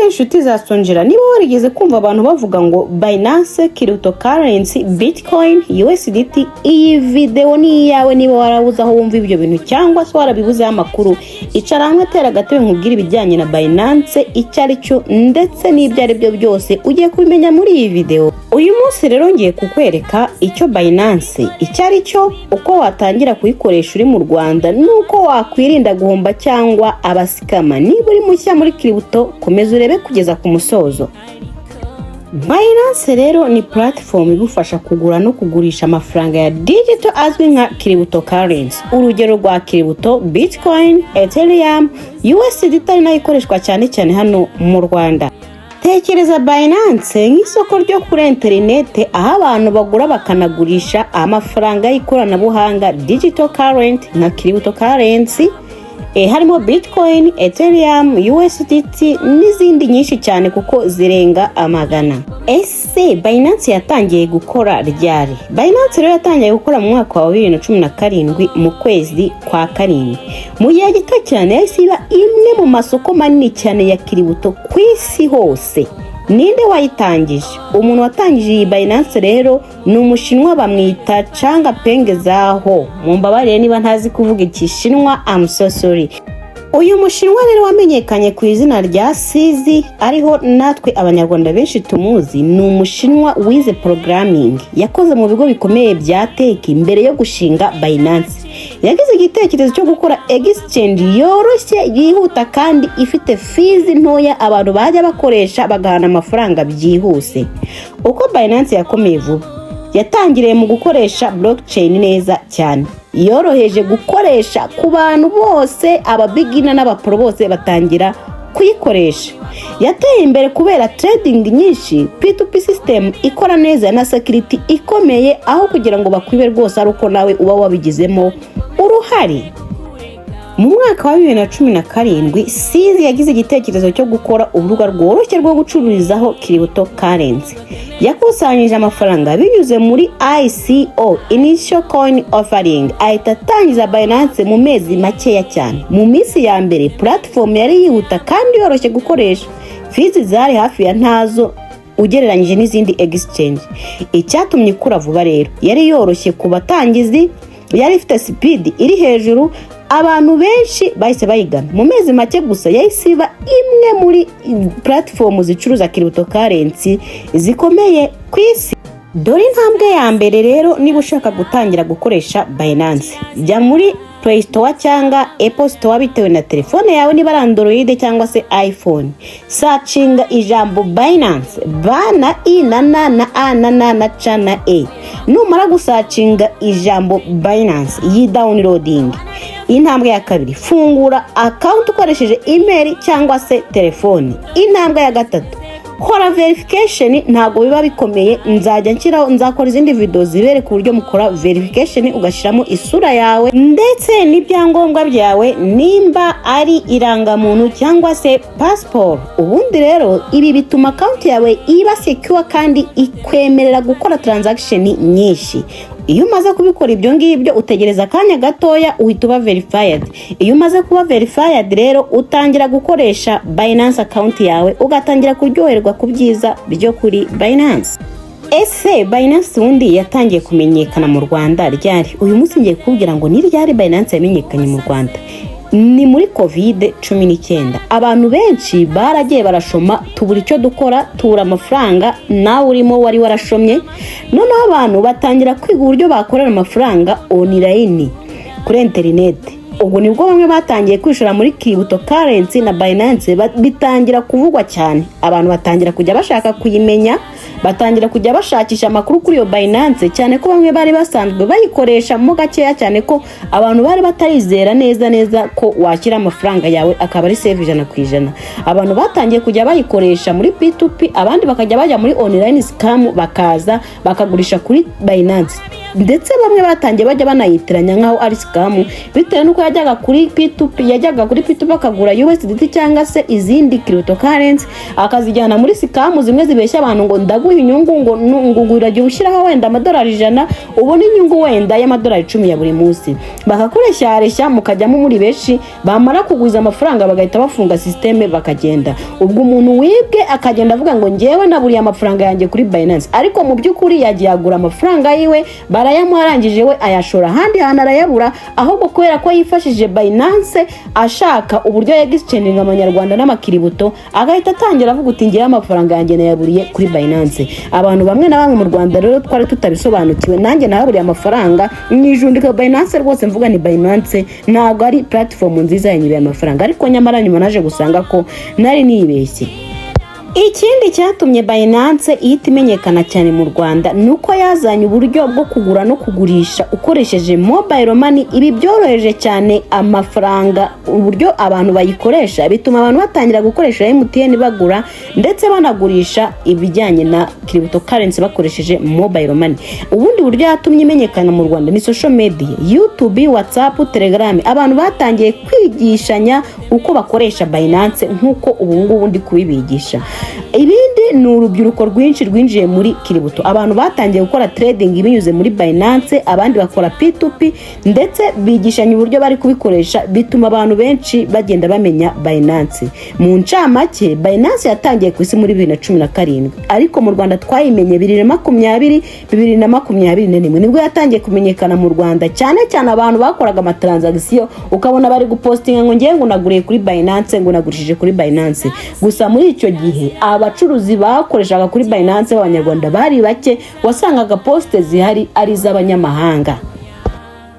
inshuti zasonjera, niba warigeze kumva abantu bavuga ngo Binance, cryptocurrency, Bitcoin, USDT, iyi video ni iyawe. Niba warabuze aho wumva ibyo bintu cyangwa se warabibuze amakuru, icara hamwe tera gatebe nkubwira ibijyanye na Binance, icyo aricyo ndetse n'ibyo ari byo byose ugiye kubimenya muri iyi video. Uyu munsi rero ngiye kukwereka icyo Binance, icyo aricyo, uko watangira kuyikoresha uri mu Rwanda, nuko wakwirinda guhomba cyangwa abasikama. Niba uri mushya muri crypto, komeza urebe kugeza ku musozo. Binance rero ni platform igufasha kugura no kugurisha amafaranga ya digital azwi nka cryptocurrency. Urugero rwa crypto, Bitcoin, Ethereum, USDT nayo ikoreshwa cyane cyane hano mu Rwanda. Tekereza Binance nk'isoko ryo kuri internet, aho abantu bagura bakanagurisha amafaranga y'ikoranabuhanga digital currency nka cryptocurrency, harimo Bitcoin, Ethereum, USDT n'izindi nyinshi cyane kuko zirenga amagana. Ese Binance yatangiye gukora ryari? Binance rero yatangiye gukora mu mwaka wa 2017 mu kwezi kwa karindwi. Mu gihe gito cyane yahise iba imwe mu masoko manini cyane ya crypto ku isi hose. Ninde wayitangije? Umuntu watangije iyi Binance rero ni umushinwa bamwita Changa Peng Zhao. Mumbabarire niba ntazi kuvuga ikishinwa, I'm so sorry. Uyu mushinwa rero wamenyekanye ku izina rya Sizi, ariho natwe abanyarwanda benshi tumuzi. Ni umushinwa wize programming, yakoze mu bigo bikomeye bya tech mbere yo gushinga Binance. Yagize igitekerezo cyo gukora exchange yoroshye, yihuta kandi ifite fees ntoya abantu bajya bakoresha bagahana amafaranga byihuse. Uko Binance yakomeye vuba, yatangiriye mu gukoresha blockchain neza cyane, yoroheje gukoresha ku bantu bose, aba beginner n'abapro bose batangira kuyikoresha. Yateye imbere kubera trading nyinshi, P2P system ikora neza na security ikomeye, aho kugira ngo bakwibe rwose ari uko nawe uba wabigizemo uruhari. Mu mwaka wa 2017 Sizi yagize igitekerezo cyo gukora urubuga rworoshye rwo gucururizaho cryptocurrency. Yakusanyije amafaranga binyuze muri ICO, Initial Coin Offering, ahita atangiza Binance mu mezi makeya cyane. Mu minsi ya mbere platform yari yihuta kandi yoroshye gukoresha, fees zari hafi ya ntazo ugereranyije n'izindi exchange. Icyatumye ikura vuba rero, yari yoroshye ku batangizi, yari ifite speed iri hejuru, abantu benshi bahise bayigana. Mu mezi make gusa yahise iba imwe muri platform zicuruza cryptocurrency zikomeye ku isi. Dore intambwe ya mbere rero, niba ushaka gutangira gukoresha Binance, jya muri Play Store cyangwa Apple Store bitewe na telefone yawe, niba ari Android cyangwa se iPhone. Searchinga ijambo Binance, bana i na na na a na na na cha na e. Numara gusearchinga ijambo Binance, yi downloading. Intambwe ya kabiri, fungura account ukoresheje email cyangwa se telefone. Intambwe ya gatatu, kora verification. Ntago biba bikomeye, nzajya nshyiraho, nzakora izindi video zibereka uburyo mukora verification, ugashiramo isura yawe ndetse n'ibyangombwa byawe, nimba ari irangamuntu cyangwa se passport. Ubundi rero ibi bituma account yawe iba secure kandi ikwemerera gukora transaction nyinshi. Iyo umaze kubikora ibyo ngibyo, utegereza akanya gatoya uhita uba verified. Iyo umaze kuba verified rero, utangira gukoresha Binance account yawe, ugatangira kuryoherwa ku byiza byo kuri Binance. Ese Binance undi yatangiye kumenyekana mu Rwanda ryari? Uyu munsi ngiye kubwira ngo ni ryari Binance yamenyekanye mu Rwanda. Ni muri COVID-19. Abantu benshi baragiye barashoma, tubura icyo dukora, tubura amafaranga, nawe urimo wari warashomye. Noneho abantu batangira kwiga uburyo bakorera amafaranga online kuri internet. Ubwo nibwo bamwe batangiye kwishora muri cryptocurrency na Binance bitangira kuvugwa cyane. Abantu batangira kujya bashaka kuyimenya, batangira kujya bashakisha amakuru kuri yo Binance, cyane ko bamwe bari basanzwe bayikoresha mu gakeya, cyane ko abantu bari batarizera neza ko washyira amafaranga yawe akaba ari save 100%. Abantu batangiye kujya bayikoresha muri P2P, abandi bakajya bajya muri online scam, bakaza bakagurisha kuri Binance. ndetse bamwe batangiye bajya banayitiranya nkaho ari scam bitewe nuko yajyaga kuri P2P akagura USDT cyangwa se izindi cryptocurrency akazijyana muri scam zimwe zibeshya abantu ngo ndaguha inyungu ngo ngugura jye ushyiraho wenda amadolari 100 ubona inyungu wenda y'amadolari 10 ya buri munsi bakakureshya mukajyamo muri benshi bamara kuguza amafaranga bagahita bafunga systeme bakagenda ubwo umuntu wibwe akagenda avuga ngo ngewe naburiye amafaranga yanjye kuri Binance ariko mu by'ukuri yagiye agura amafaranga yiwe barayamuharangije we ayashora handi hana arayabura ahubwo kubera ko yifashije Binance ashaka uburyo exchange amanyarwanda n'amakiributo agahita atangira avuga uti ngiye amafaranga yanjye nayaburiye kuri Binance abantu bamwe na bamwe mu Rwanda rero twari tutabisobanukiwe nanjye naburiye amafaranga nijundika Binance rwose mvuga ni Binance ntabwo ari platform nziza yenyibye amafaranga ariko nyamara nyuma naje gusanga ko nari nibeshye. Ikindi cyatumye Binance ihita imenyekana cyane mu Rwanda nuko yazanye uburyo bwo kugura no kugurisha ukoresheje mobile money. Ibi byoroheje cyane amafaranga uburyo abantu bayikoresha bituma abantu batangira gukoresha MTN bagura ndetse banagurisha ibijyanye na cryptocurrency bakoresheje mobile money. Ubundi buryo yatumye imenyekana mu Rwanda ni social media, YouTube, WhatsApp, Telegram. Abantu batangiye kwigishanya uko bakoresha Binance nkuko ubu ndi kubibigisha. Ibindi ni urubyiruko rwinshi rwinjiye muri kiributo. Abantu batangiye gukora trading binyuze muri Binance, abandi bakora P2P ndetse bigishanya uburyo bari kubikoresha bituma abantu benshi bagenda bamenya Binance. Mu ncamake Binance yatangiye ku isi muri 2017 ariko mu Rwanda twayimenye 2020 nibwo yatangiye kumenyekana mu Rwanda cyane abantu bakoraga ama transaction ukabona bari gupostinga ngo ngiye ngo naguriye kuri Binance ngo nagurishije kuri Binance. Gusa muri icyo gihe abacuruzi bakoreshaga kuri Binance b'abanyarwanda bari bake wasangaga poste zihari ari z'abanyamahanga.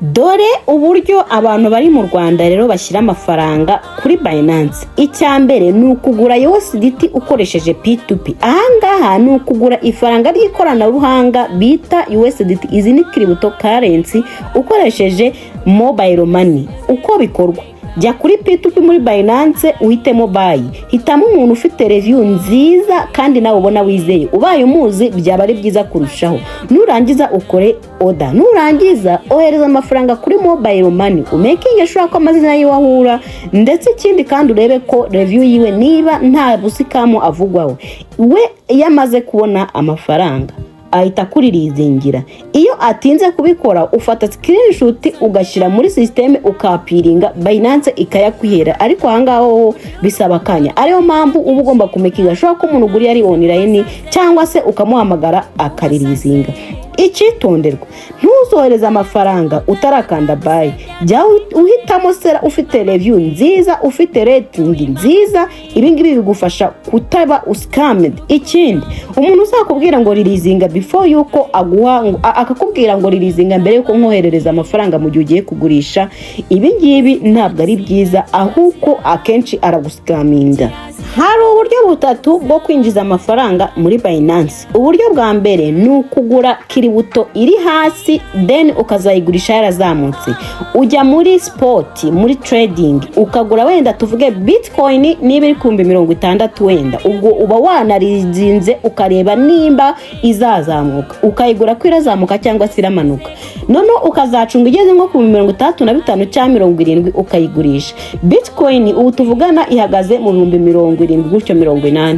Dore uburyo abantu bari mu Rwanda rero bashyira amafaranga kuri Binance. Icyambere ni ukugura USDT ukoresheje P2P. Ahangaha ni ukugura ifaranga ry'ikoranabuhanga bita USDT. Izi ni cryptocurrency ukoresheje mobile money. Uko bikorwa jya kuri P2P muri Binance uhitemo buy. Hitamo umuntu ufite review nziza kandi nawe ubona wizeye. Ubaye umuzi byaba ari byiza kurushaho. Nurangiza ukore order. Nurangiza ohereza amafaranga kuri mobile money. Umaking sure ko amazina yiwe ahura ndetse ikindi kandi urebe ko review yiwe niba nta busikamo avugwaho. We yamaze kubona amafaranga ahita kuririzingira. Iyo atinze kubikora ufata screenshot ugashyira muri system ukapiringa Binance ikayakwihera ariko ahangaho bisaba kanya. Ariyo mpamvu uba ugomba kumekinga sho ko umuntu uguri ari online cyangwa se ukamuhamagara akaririzinga. Icyitonderwa ntuzohereza amafaranga utarakanda buy. Jya uhitamo sera ufite review nziza, ufite rating nziza. Ibingibi bigufasha kutaba scammed. Ikindi umuntu uzakubwira ngo ririzinga before yuko aguha akakubwira ngo ririzinga mbere yuko nkoherereza amafaranga mu gihe ugiye kugurisha, ibingibi ntabwo ari byiza ahubwo akenshi araguscaminga. Hari uburyo butatu bwo kwinjiza amafaranga muri Binance. Uburyo bwa mbere ni ukugura kiributo iri hasi then ukazayigurisha yarazamutse. Ujya muri spot, muri trading ukagura wenda tuvuge Bitcoin niba iri 60 wenda. Ubwo uba wanarizinze ukareba nimba izazamuka. Ukayigura ko irazamuka cyangwa se iramanuka. None ukazacunga igeze nko ku 35 cyangwa 70 ukayigurisha. Bitcoin ubu tuvugana ihagaze mu 70 gutyo 80.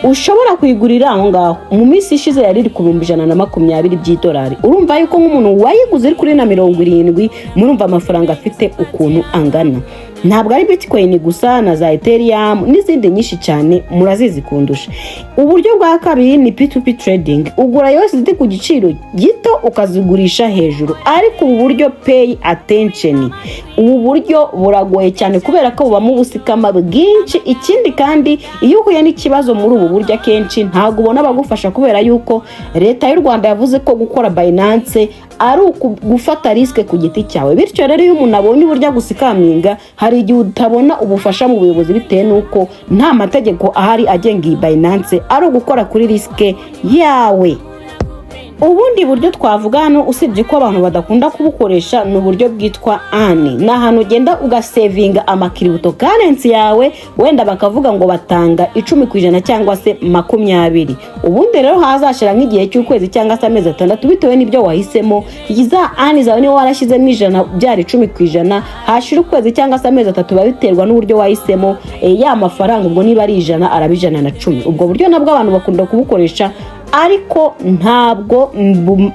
Ushobora kuyigurira aho ngaho mu minsi ishize yari iri ku $120 by'idolari. Urumva yuko nk'umuntu wayiguze iri kuri na 70 murumva amafaranga afite ukuntu angana. Ntabwo ari Bitcoin gusa na za Ethereum n'izindi nyinshi cyane murazizi kundusha. Uburyo bwa kabiri ni P2P trading. Ugura USDT ku giciro gito ukazigurisha hejuru. Ariko ubu buryo pay attention. Ubu buryo buragoye cyane kubera ko buba mu busikama bwinshi. Ikindi kandi iyo uhuye n'ikibazo muri ubu buryo akenshi ntabwo ubona bagufasha kubera yuko leta y'u Rwanda yavuze ko gukora Binance ari gufata risk ku giti cyawe. Bityo rero iyo umuntu abonye uburyo gusikaminga hari igihe utabona ubufasha mu buyobozi bitewe nuko nta mategeko ahari agenga Binance ari gukora kuri risk yawe. Ubundi buryo twavuga hano usibye ko abantu badakunda kubukoresha ni uburyo bwitwa ani. Ni ahantu ugenda ugasevinga amakiributo currency yawe, wenda bakavuga ngo batanga 10% cyangwa se 20. Ubundi rero hazashira nk'igihe cy'ukwezi cyangwa se amezi 6 bitewe n'ibyo wahisemo. Iza ani zawe ni warashizemo 100 byari 10%, hashira ukwezi cyangwa se amezi 3 babiterwa n'uburyo wahisemo. Ya mafaranga ubwo niba ari 100 arabijana na 10. Ubwo buryo nabwo abantu bakunda kubukoresha, ariko ntabwo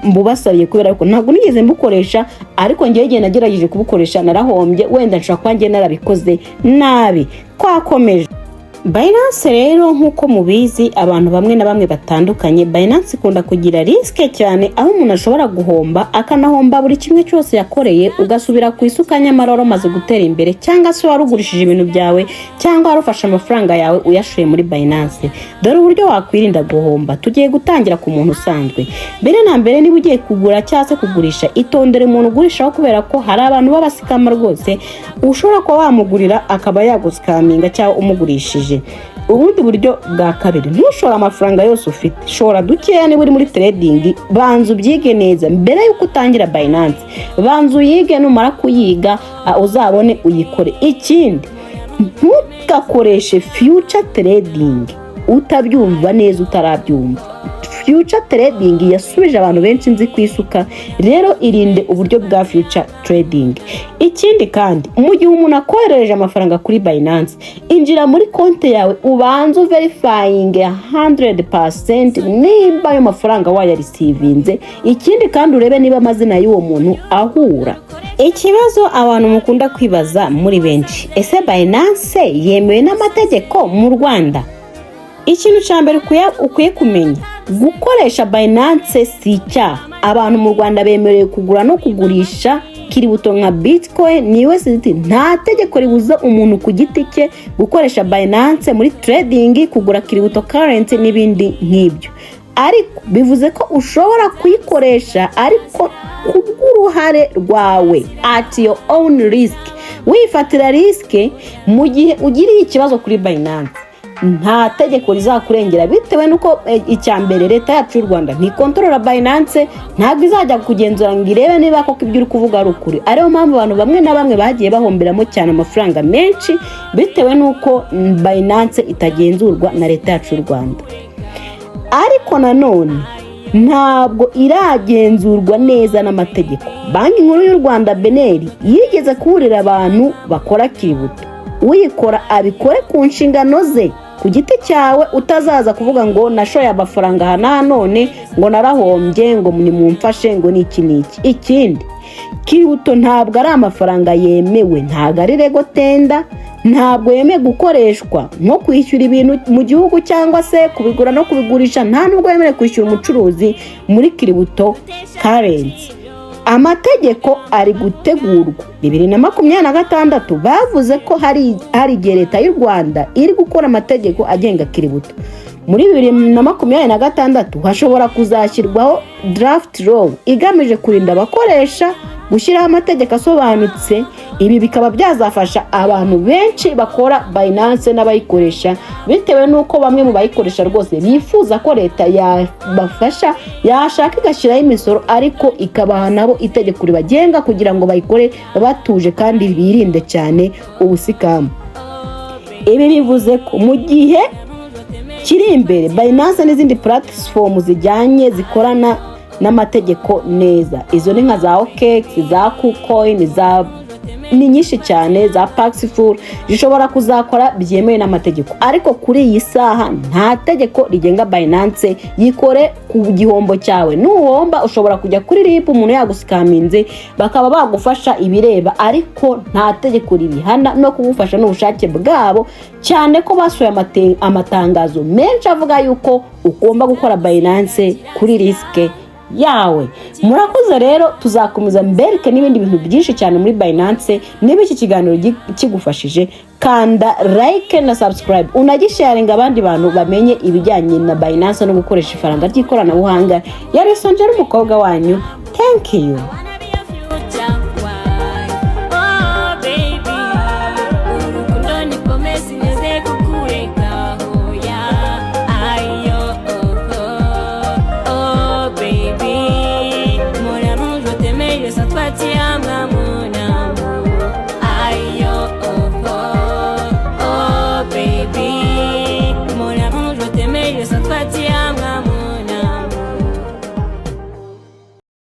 mbubasabiye kubera ko ntabwo nigeze mbukoresha, ariko ngiye nagerageje kubukoresha narahombye, wenda nshaka kwanjye narabikoze nabi. Twakomeje. Binance rero nkuko mubizi abantu bamwe na bamwe batandukanye, Binance ikunda kugira risk cyane, aho umuntu ashobora guhomba akanahomba buri kimwe cyose yakoreye, ugasubira ku isuka nyamaroro maze gutera imbere, cyangwa se warugurishije ibintu byawe cyangwa warufasha amafaranga yawe uyashoye muri Binance. Dore uburyo wakwirinda guhomba. Tugiye gutangira ku muntu usanzwe. Mbere na mbere niba ugiye kugura cyangwa se kugurisha, itondere umuntu ugurishaho kubera ko hari abantu babasikama rwose, ushobora kuba wamugurira akaba yagusikaminga cyangwa umugurishije. Ubundi buryo bwa kabiri, ntushora amafaranga yose ufite, shora dukeya. Niba uri muri trading, banza ubyige neza mbere yuko utangira Binance. Banza uyige, numara kuyiga uzabone uyikore. Ikindi, ntugakoreshe future trading utabyumva neza, utarabyumva. Future trading yasubije abantu benshi nzi kwisuka, rero irinde uburyo bwa future trading. Ikindi kandi, mu gihe umuntu akohereje amafaranga kuri Binance, injira muri konti yawe ubanze verifying 100% niba ayo mafaranga wayarisivinze. Ikindi kandi urebe niba amazina y'uwo muntu ahura. Ikibazo abantu mukunda kwibaza muri benshi, ese Binance yemewe n'amategeko mu Rwanda? Ikintu cyambere ukwiye kumenya, gukoresha Binance si icyaha. Abantu mu Rwanda bemerewe kugura no kugurisha kiributo nka Bitcoin ni USDT. Nta tegeko ribuza umuntu ku giti cye gukoresha Binance muri trading, kugura kiributo currency n'ibindi nk'ibyo. Ariko bivuze ko ushobora kuyikoresha ariko kubw'uruhare rwawe, at your own risk. Wifatira risk mu gihe ugiriye ikibazo kuri Binance. Nta tegeko rizakurengera bitewe nuko icyambere leta yacu y'u Rwanda ntikontorora Binance, ntabwo izajya kugenzura ngo irebe niba koko ibyo uri kuvuga ari ukuri. Ariyo mpamvu abantu bamwe na bamwe bagiye bahomberamo cyane amafaranga menshi bitewe nuko Binance itagenzurwa na leta yacu y'u Rwanda. Ariko nanone ntabwo iragenzurwa neza n'amategeko. Banki nkuru y'u Rwanda beneri yigeze kuburira abantu bakora kiributo, uyikora abikore ku nshingano ze ku giti cyawe, utazaza kuvuga ngo nashoye amafaranga hana none ngo narahombye ngo nimumfashe ngo niki niki. Ikindi, kiributo ntabwo ari amafaranga yemewe, ntabwo ari rego tenda, ntabwo yemewe gukoreshwa nko kwishyura ibintu mu gihugu cyangwa se kubigura no kubigurisha. Nta nubwo yemewe kwishyura umucuruzi muri kiributo currency. Amategeko ari gutegurwa. 2026 bavuze ko hari igihe leta y'u Rwanda iri gukora amategeko agenga kiributo. Muri 2026 hashobora kuzashyirwaho draft law igamije kurinda abakoresha, gushyiraho amategeko asobanutse. Ibi bikaba byazafasha abantu benshi bakora Binance n'abayikoresha, bitewe nuko bamwe mu bayikoresha rwose bifuza ko leta yabafasha, yashaka igashyiraho imisoro ariko ikabaha nabo itegeko ribagenga kugira ngo bayikore batuje kandi birinde cyane ubusikama. Ibi bivuze ko mu gihe kiri imbere Binance n'izindi platform zijyanye zikorana n'amategeko neza, izo ni nka za OKX, za KuCoin, ni nyinshi cyane, za Paxful, zishobora kuzakora byemewe n'amategeko. Ariko kuri iyi saha nta tegeko rigenga Binance yikore ku gihombo cyawe. Nuhomba ushobora kujya kuri RIB, umuntu yagusikaminze bakaba bagufasha ibireba, ariko nta tegeko ribihana no kugufasha n'ubushake bwabo, cyane ko basohoye amatangazo menshi avuga yuko ugomba gukora Binance kuri risk yawe. Murakoze rero, tuzakomeza mbereke n'ibindi bintu byinshi cyane muri Binance. Niba iki kiganiro kigufashije, kanda like na subscribe, unagisharinga abandi bantu bamenye ibijyanye na Binance no gukoresha ifaranga ry'ikoranabuhanga. Yari Sonje n'umukobwa wanyu. Thank you.